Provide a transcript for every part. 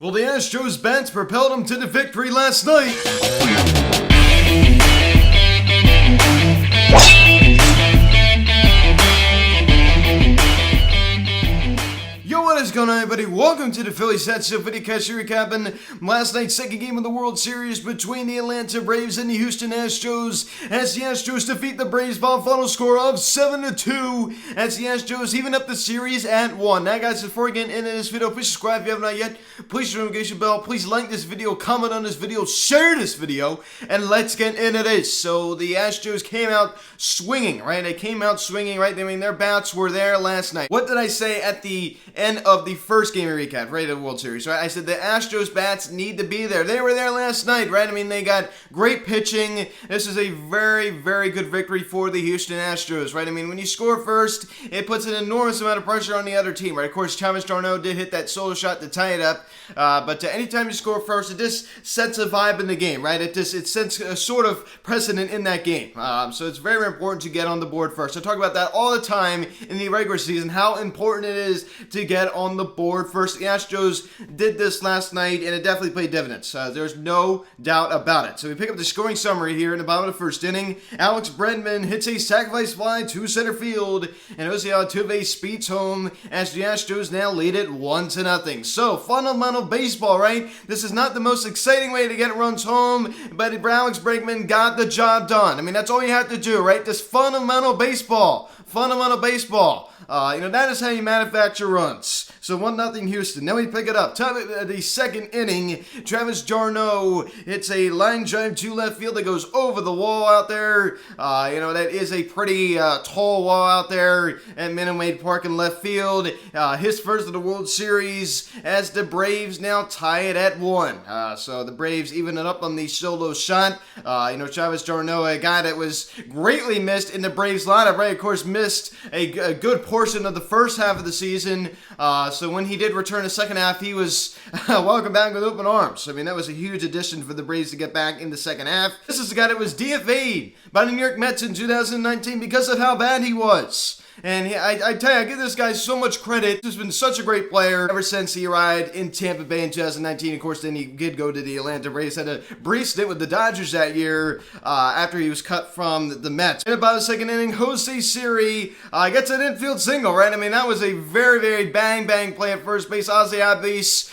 Well, the Astros bats propelled them to the victory last night. Yo, what is going on, everybody? Welcome to the Philly Set Show video cast recapping last night's second game of the World Series between the Atlanta Braves and the Houston Astros, as the Astros defeat the Braves by a final score of 7-2, as the Astros even up the series at 1. Now, guys, before we get into this video, please subscribe if you haven't not yet. Please hit the notification bell. Please like this video, comment on this video, share this video, and let's get into this. So the Astros came out swinging, right? They came out swinging, right? I mean, their bats were there last night. What did I say at the end of the first game recap, right, of the World Series, right? I said the Astros bats need to be there. They were there last night, right? I mean, they got great pitching. This is a very, very good victory for the Houston Astros, right? I mean, when you score first, it puts an enormous amount of pressure on the other team, right? Of course, Jarneau did hit that solo shot to tie it up, but anytime you score first, it just sets a vibe in the game, right? It sets a sort of precedent in that game. So it's very, very important to get on the board first. I talk about that all the time in the regular season, how important it is to get on the board first. The Astros did this last night, and it definitely paid dividends. There's no doubt about it. So we pick up the scoring summary here in the bottom of the first inning. Alex Bregman hits a sacrifice fly to center field, and HOU ATL speeds home as the Astros now lead it 1-0. So fundamental baseball, right? This is not the most exciting way to get runs home, but Alex Bregman got the job done. I mean, that's all you have to do, right? Just fundamental baseball. Fundamental baseball. That is how you manufacture runs. So 1-0 Houston. Then we pick it up. Top of the second inning, Travis Jarneau hits a line drive to left field that goes over the wall out there. That is a pretty tall wall out there at Minute Maid Park in left field. His first of the World Series as the Braves now tie it at 1. So the Braves even it up on the solo shot. Travis Jarneau, a guy that was greatly missed in the Braves lineup, right? Of course, missed a good portion of the first half of the season. So when he did return the second half, he was welcome back with open arms. I mean, that was a huge addition for the Braves to get back in the second half. This is the guy that was DFA'd by the New York Mets in 2019 because of how bad he was. And I tell you, I give this guy so much credit. He's been such a great player ever since he arrived in Tampa Bay in 2019. Of course, then he did go to the Atlanta Braves. Had a brief stint with the Dodgers that year after he was cut from the Mets. In about the second inning, Jose Siri gets an infield single, right? I mean, that was a very, very bang play at first base. Ozzy Abis,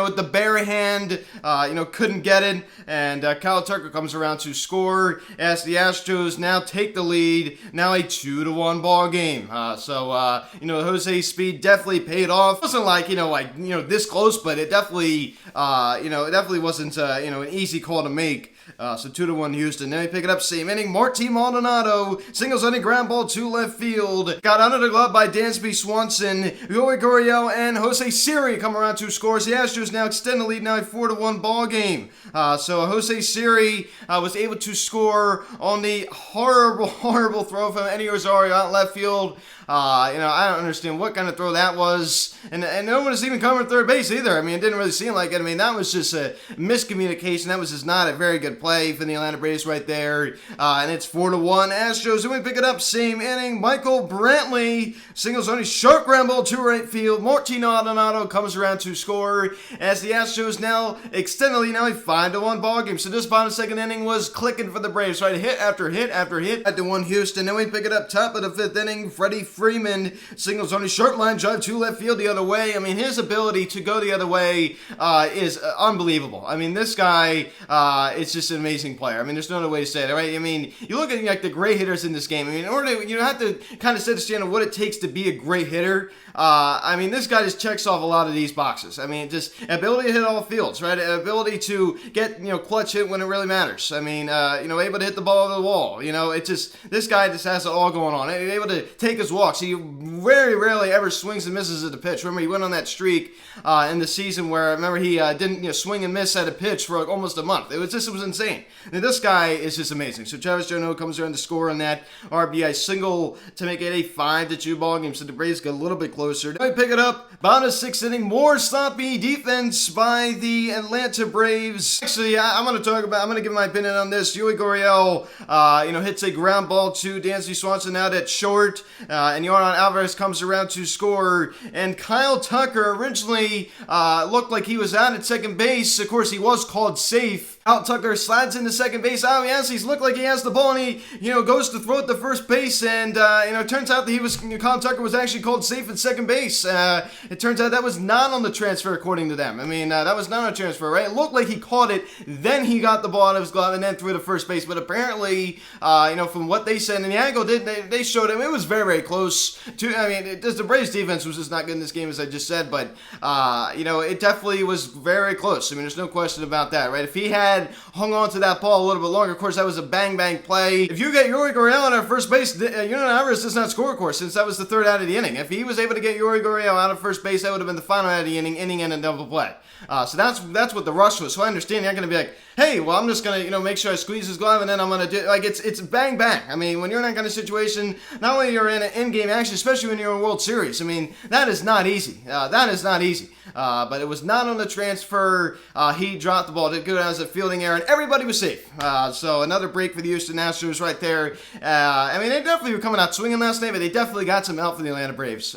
with the bare hand, couldn't get it. And Kyle Tucker comes around to score as the Astros now take the lead. Now a 2-1 ball game. Jose's speed definitely paid off. It wasn't this close, but it definitely, wasn't, an easy call to make. So 2-1 Houston. Then we pick it up same inning. Marty Maldonado singles on a ground ball to left field. Got under the glove by Dansby Swanson. Yoel Gurriel and Jose Siri come around to scores. The Astros now extend the lead, now a 4-1 ball game. So Jose Siri was able to score on the horrible throw from Eddie Rosario out left field. I don't understand what kind of throw that was. And no one was even covering third base either. I mean, it didn't really seem like it. I mean, that was just a miscommunication. That was just not a very good play for the Atlanta Braves right there. And it's 4-1 Astros. And we pick it up same inning. Michael Brantley singles on a short ground ball to right field. Martin Maldonado comes around to score as the Astros now extend the lead, now a 5-1 ball game. So this bottom second inning was clicking for the Braves, right? Hit after hit after hit at the 1 Houston. Then we pick it up top of the fifth inning. Freddie Freeman singles on a short line drive to left field the other way. I mean, his ability to go the other way is unbelievable. I mean, this guy is just an amazing player. I mean, there's no other way to say it, right? I mean, you look at the great hitters in this game. I mean, in order to, you have to kind of set the standard of what it takes to be a great hitter. I mean, this guy just checks off a lot of these boxes. I mean, just ability to hit all fields, right? Ability to get, clutch hit when it really matters. I mean, able to hit the ball over the wall. It's just, this guy just has it all going on. Able to take his walks. He very rarely ever swings and misses at the pitch. Remember, he went on that streak in the season where, he didn't, swing and miss at a pitch for almost a month. It was insane. And this guy is just amazing. So Travis Jarneau comes around to score on that RBI single to make it a 5-2 ball game. So the Braves get a little bit closer closer. Now we pick it up, bottom of 6th inning, more sloppy defense by the Atlanta Braves. Actually, I'm going to give my opinion on this. Yuli Gurriel, hits a ground ball to Dansby Swanson out at short, and Yordan Alvarez comes around to score, and Kyle Tucker originally looked like he was out at second base. Of course, he was called safe. Kyle Tucker slides into second base. He's looked like he has the ball, and he, goes to throw it to first base, and, it turns out that Kyle Tucker was actually called safe at second base. It turns out that was not on the transfer, according to them. That was not on a transfer, right? It looked like he caught it, then he got the ball out of his glove, and then threw it to first base, but apparently, from what they said, and the angle they showed him, it was very, very close to, the Braves defense was just not good in this game, as I just said, but, it definitely was very close. There's no question about that, right? If he had hung on to that ball a little bit longer, of course, that was a bang play. If you get Yuri Gurriel on our first base, Yordan Alvarez does not score, of course, since that was the third out of the inning. If he was able to get Yuri Gurriel out of first base, that would have been the final out of the inning and a double play. So that's what the rush was. So I understand you're not going to be like, hey, well, I'm just going to, make sure I squeeze his glove, and then I'm going to do, it's bang. When you're in that kind of situation, not only you're in an in-game action, especially when you're in a World Series, that is not easy. But it was not on the transfer. He dropped the ball, did good as a fielding error, and everybody was safe. So another break for the Houston Astros right there. They definitely were coming out swinging last night, but they definitely got some help from the Atlanta Braves.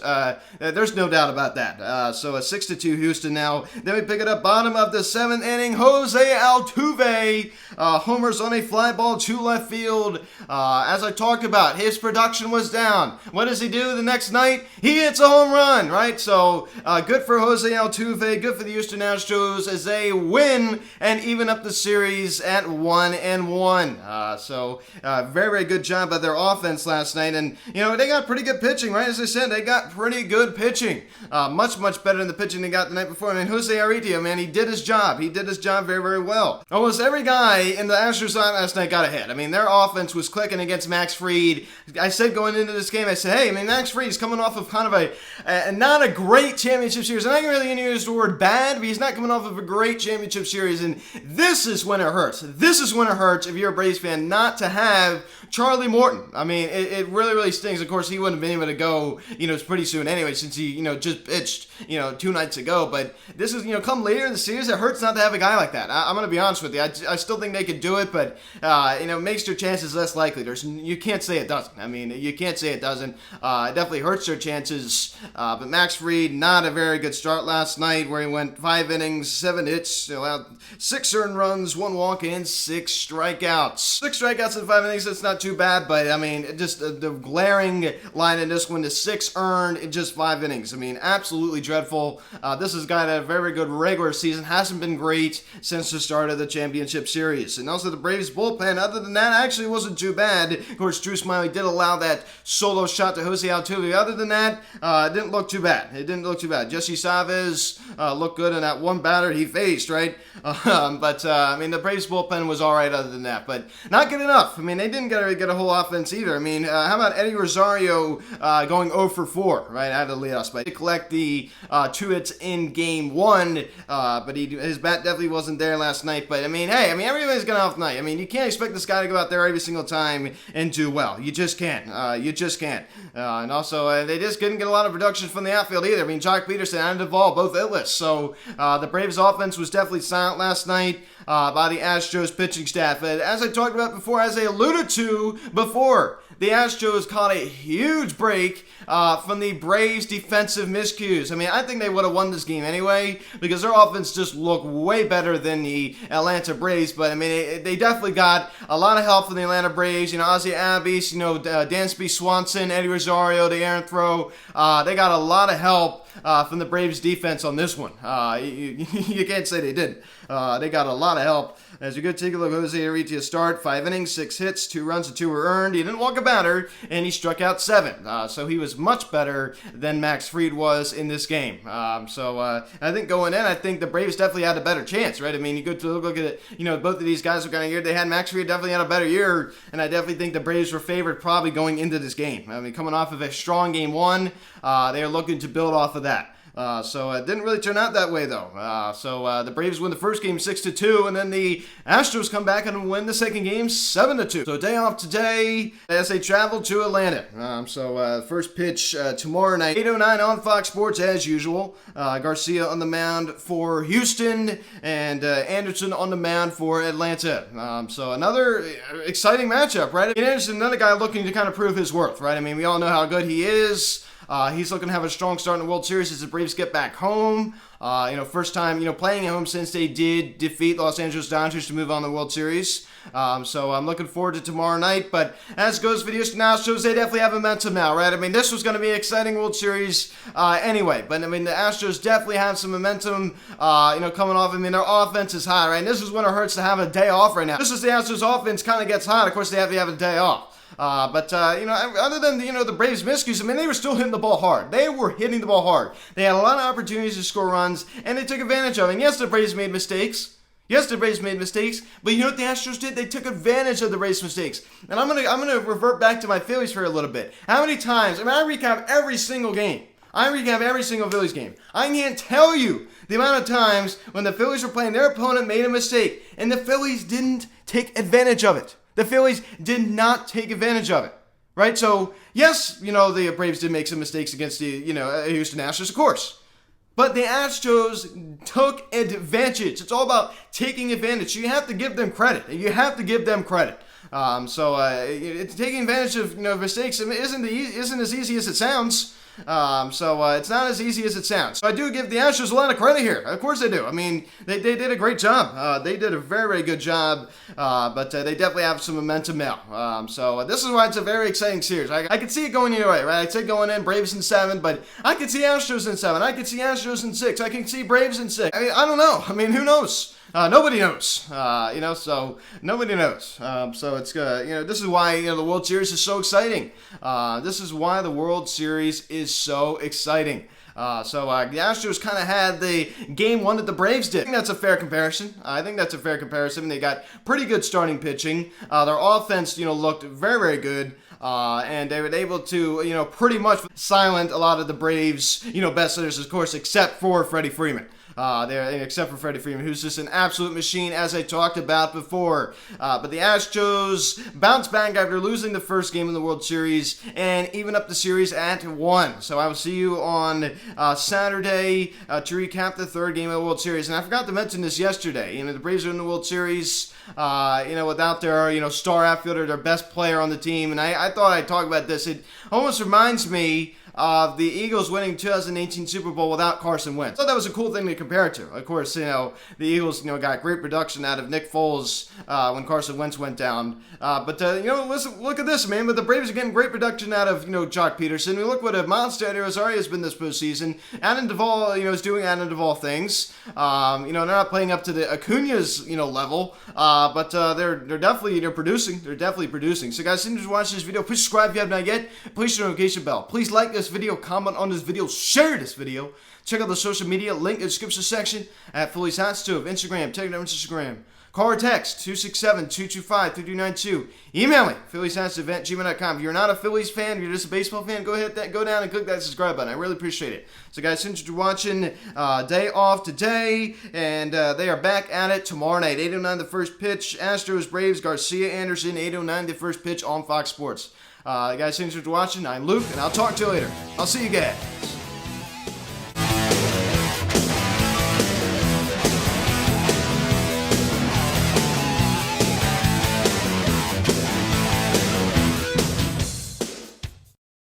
There's no doubt about that. So a 6-2 Houston now. Then we pick it up, bottom of the 7th inning. Jose Altuve homers on a fly ball to left field. As I talked about, his production was down. What does he do the next night? He hits a home run, right? So good for Jose Altuve, good for the Houston Astros as they win and even up the series at 1-1. So very, very good job by their offense last night. And, they got pretty good pitching, right? As I said, they got pretty good pitching. Much, much better than the pitching they got the night before. Jose Arrieta, he did his job. He did his job very, very well. Almost every guy in the Astros line last night got a hit. Their offense was clicking against Max Fried. I said going into this game, I said, hey, Max Fried is coming off of kind of a not a great championship series. And I can really use the word bad, but he's not coming off of a great championship series. And this is when it hurts. This is when it hurts if you're a Braves fan not to have Charlie Morton. It really, really stings. Of course, he wouldn't have been able to go, pretty soon anyway, since he, just pitched, 2 nights ago. But this is, come later in the series, it hurts not to have a guy like that. I'm going to be honest with you. I still think they could do it, but, it makes their chances less likely. You can't say it doesn't. You can't say it doesn't. It definitely hurts their chances. But Max Fried, not a very good start last night, where he went 5 innings, 7 hits, allowed 6 earned runs, 1 walk, and 6 strikeouts. 6 strikeouts in 5 innings, that's not too bad, but, just the glaring line in this one, the 6 earned in just 5 innings. Absolutely dreadful. This is a guy that had a very good regular season, hasn't been great since the start of the championship series. And also the Braves bullpen, other than that, actually wasn't too bad. Of course, Drew Smyly did allow that solo shot to Jose Altuve. Other than that, it didn't look too bad. Jesse Chavez looked good in that one batter he faced, right? The Braves bullpen was all right other than that, but not good enough. They didn't get a whole offense either. How about Eddie Rosario going 0 for 4, right, out of the leadoff spot? He did collect the 2 hits in game 1, but his bat definitely wasn't there last night. But, everybody's got an off night. You can't expect this guy to go out there every single time and do well. You just can't. And also, they just couldn't get a lot of production from the outfield either. Jock Peterson and Duvall, both hitless. So, the Braves offense was definitely silent last night by the Astros pitching staff. And as I talked about before, as I alluded to before, the Astros caught a huge break from the Braves' defensive miscues. I think they would have won this game anyway, because their offense just looked way better than the Atlanta Braves. But, they definitely got a lot of help from the Atlanta Braves. Ozzie Abis, Dansby Swanson, Eddie Rosario, the errant throw. They got a lot of help from the Braves' defense on this one. You can't say they didn't. They got a lot of help. As you go take a look, Jose Arrieta start, 5 innings, 6 hits, 2 runs, and 2 were earned. He didn't walk a batter, and he struck out 7. So he was much better than Max Fried was in this game. I think going in, I think the Braves definitely had a better chance, right? You go to look at it, both of these guys were kind of year. They had Max Fried definitely had a better year, and I definitely think the Braves were favored probably going into this game. Coming off of a strong game 1, they are looking to build off of that. So it didn't really turn out that way, though. The Braves win the first game 6-2, and then the Astros come back and win the second game 7-2. So day off today as they travel to Atlanta. First pitch tomorrow night, 8:09 on Fox Sports as usual. Garcia on the mound for Houston, and Anderson on the mound for Atlanta. So another exciting matchup, right? Anderson, another guy looking to kind of prove his worth, right? I mean, we all know how good he is. He's looking to have a strong start in the World Series as the Braves get back home. First time, playing at home since they did defeat Los Angeles Dodgers to move on to the World Series. So I'm looking forward to tomorrow night. But as goes for the Houston Astros, they definitely have momentum now, right? I mean, this was going to be an exciting World Series anyway. But, I mean, the Astros definitely have some momentum, coming off. I mean, their offense is high, right? And this is when it hurts to have a day off right now. Just as the Astros offense kind of gets hot, of course, they have to have a day off. Other than, the Braves' miscues, I mean, they were still hitting the ball hard. They were hitting the ball hard. They had a lot of opportunities to score runs, and they took advantage of it. And yes, the Braves made mistakes. But you know what the Astros did? They took advantage of the Braves' mistakes. And I'm gonna revert back to my Phillies for a little bit. How many times? I mean, I recap every single game. I recap every single Phillies game. I can't tell you the amount of times when the Phillies were playing, their opponent made a mistake, and the Phillies didn't take advantage of it. The Phillies did not take advantage of it, right? So, yes, the Braves did make some mistakes against the, Houston Astros, of course. But the Astros took advantage. It's all about taking advantage. You have to give them credit. Taking advantage of, mistakes isn't as easy as it sounds. It's not as easy as it sounds. So I do give the Astros a lot of credit here. Of course I do. I mean, they did a great job. They did a very, very good job. But they definitely have some momentum now. This is why it's a very exciting series. I could see it going either way, right? I said going in Braves in 7, but I could see Astros in 7. I could see Astros in 6. I can see Braves in 6. I mean, I don't know. I mean, who knows? Nobody knows, so nobody knows. This is why, the World Series is so exciting. This is why the World Series is so exciting. The Astros kind of had the game one that the Braves did. I think that's a fair comparison. They got pretty good starting pitching. Their offense, looked very, very good. And they were able to, pretty much silent a lot of the Braves, best hitters, of course, except for Freddie Freeman. Who's just an absolute machine, as I talked about before. But the Astros bounced back after losing the first game in the World Series and even up the series at 1. So I will see you on Saturday to recap the third game of the World Series. And I forgot to mention this yesterday. The Braves are in the World Series, without their, star outfielder, their best player on the team. And I thought I'd talk about this. It almost reminds me of the Eagles winning 2018 Super Bowl without Carson Wentz. I thought that was a cool thing to compare it to. Of course, the Eagles, got great production out of Nick Foles when Carson Wentz went down. Listen, look at this, man. But the Braves are getting great production out of, Jock Peterson. We look what a monster Rosario has been this postseason. Adam Duvall, is doing Adam Duvall things. They're not playing up to the Acuna's, level. But they're definitely, producing. They're definitely producing. So guys, if you watch this video, please subscribe if you have not yet. Please hit the notification bell. Please like this video, comment on this video, share this video. Check out the social media link in the description section at Phillies Hot Stove, Instagram, Instagram. Call or text 267-225-3292. Email me, phillieshotstove@gmail.com. If you're not a Phillies fan, if you're just a baseball fan, go down and click that subscribe button. I really appreciate it. So guys, since you're watching, day off today, and they are back at it tomorrow night. 8:09 the first pitch. Astros, Braves, Garcia, Anderson, 8:09 the first pitch on Fox Sports. Guys, thanks for watching. I'm Luke, and I'll talk to you later. I'll see you guys.